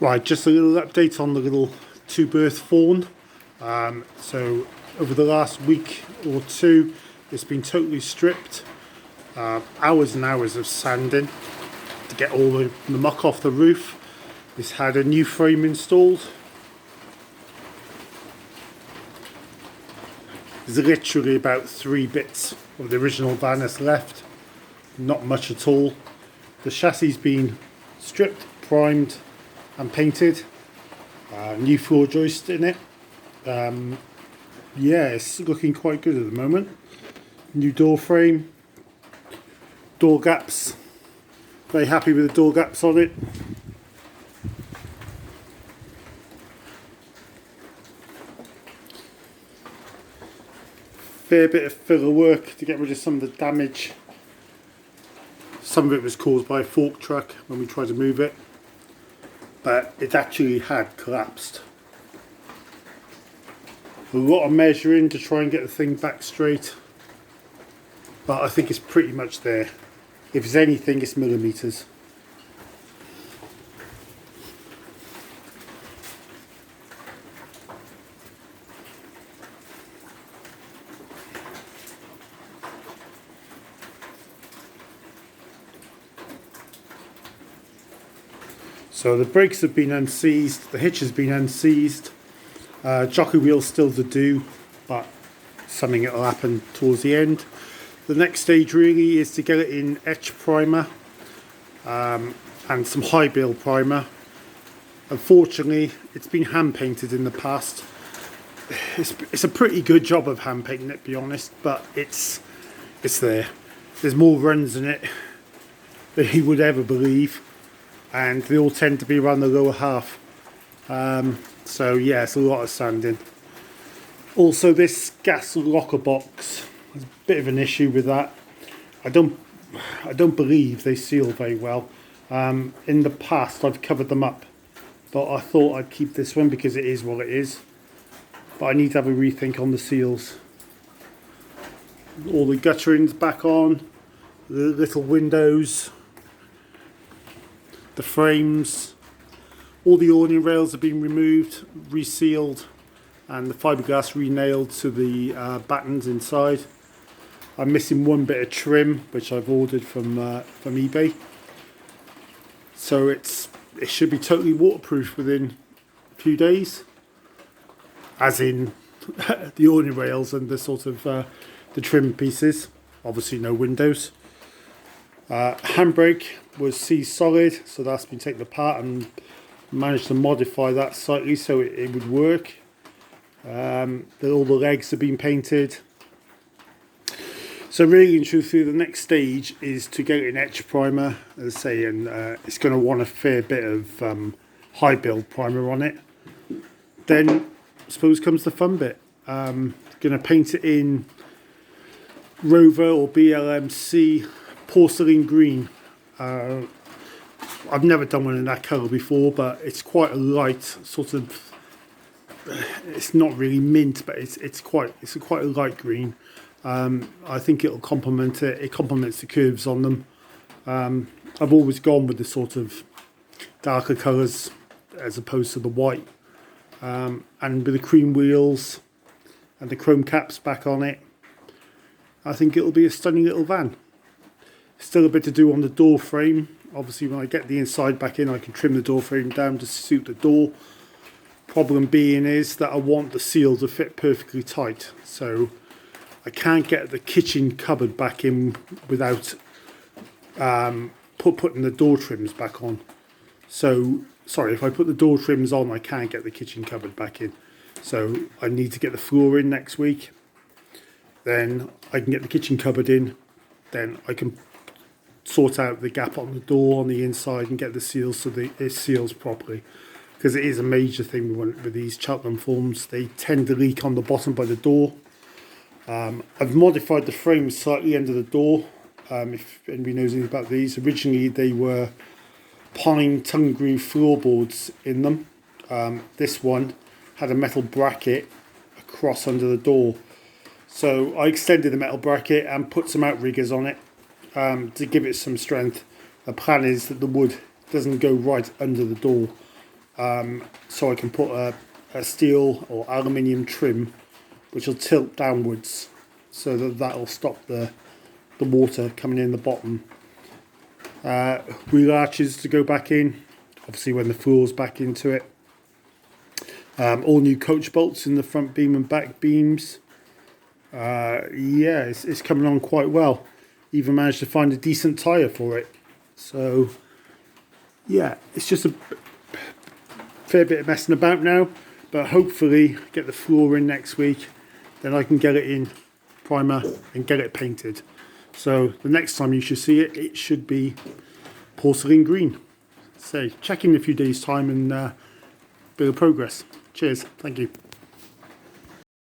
Right, just a little update on the little two-birth fawn. So over the last week or two, it's been totally stripped. Hours and hours of sanding to get all the muck off the roof. It's had a new frame installed. There's literally about 3 bits of the original van that's left. Not much at all. The chassis been stripped, primed and painted. New floor joist in it. Yeah, it's looking quite good at the moment. New door frame, door gaps. Very happy with the door gaps on it. Fair bit of filler work to get rid of some of the damage. Some of it was caused by a fork truck when we tried to move it, but it actually had collapsed. A lot of measuring to try and get the thing back straight, but I think it's pretty much there. If it's anything, it's millimetres. So the brakes have been unseized, the hitch has been unseized, jockey wheel's still to do, but something that'll happen towards the end. The next stage really is to get it in etch primer and some high build primer. Unfortunately, it's been hand painted in the past. It's a pretty good job of hand painting it, to be honest, but it's there. There's more runs in it than you would ever believe, and they all tend to be around the lower half. So yeah, it's a lot of sanding. Also, this gas locker box, there's a bit of an issue with that. I don't believe they seal very well. In the past I've covered them up, but I thought I'd keep this one because it is what it is. But I need to have a rethink on the seals. All the guttering's back on, the little windows, the frames, all the awning rails have been removed, resealed, and the fiberglass re-nailed to the battens inside. I'm missing one bit of trim which I've ordered from eBay, so it should be totally waterproof within a few days, as in the awning rails and the sort of the trim pieces. Obviously no windows. Handbrake was seized solid, so that's been taken apart and managed to modify that slightly so it would work. All the legs have been painted. So really and truthfully, the next stage is to get an etch primer, as I say, and it's going to want a fair bit of high build primer on it. Then I suppose comes the fun bit. Going to paint it in Rover or BLMC porcelain green. I've never done one in that colour before, but it's quite a light sort of. It's not really mint, but it's quite a light green. I think it'll complement it. It complements the curves on them. I've always gone with the sort of darker colours as opposed to the white, and with the cream wheels and the chrome caps back on it, I think it'll be a stunning little van. Still a bit to do on the door frame. Obviously when I get the inside back in, I can trim the door frame down to suit the door. Problem being is that I want the seal to fit perfectly tight, so I can't get the kitchen cupboard back in without putting the door trims back on. So sorry, if I put the door trims on, I can't get the kitchen cupboard back in, so I need to get the floor in next week. Then I can get the kitchen cupboard in, then I can sort out the gap on the door on the inside and get the seals so that it seals properly, because it is a major thing with these Cheltenham forms. They tend to leak on the bottom by the door. I've modified the frame slightly under the door. If anybody knows anything about these, originally they were pine tongue groove floorboards in them. This one had a metal bracket across under the door, so I extended the metal bracket and put some outriggers on it to give it some strength. The plan is that the wood doesn't go right under the door, so I can put a steel or aluminium trim which will tilt downwards, so that'll stop the water coming in the bottom. Wheel arches to go back in, obviously when the floor's back into it. All new coach bolts in the front beam and back beams. Yeah, it's coming on quite well. Even managed to find a decent tyre for it. So yeah, it's just a fair bit of messing about now, but hopefully get the floor in next week, then I can get it in primer and get it painted. So the next time you should see it, it should be porcelain green. So check in a few days time and bit of progress. Cheers, thank you.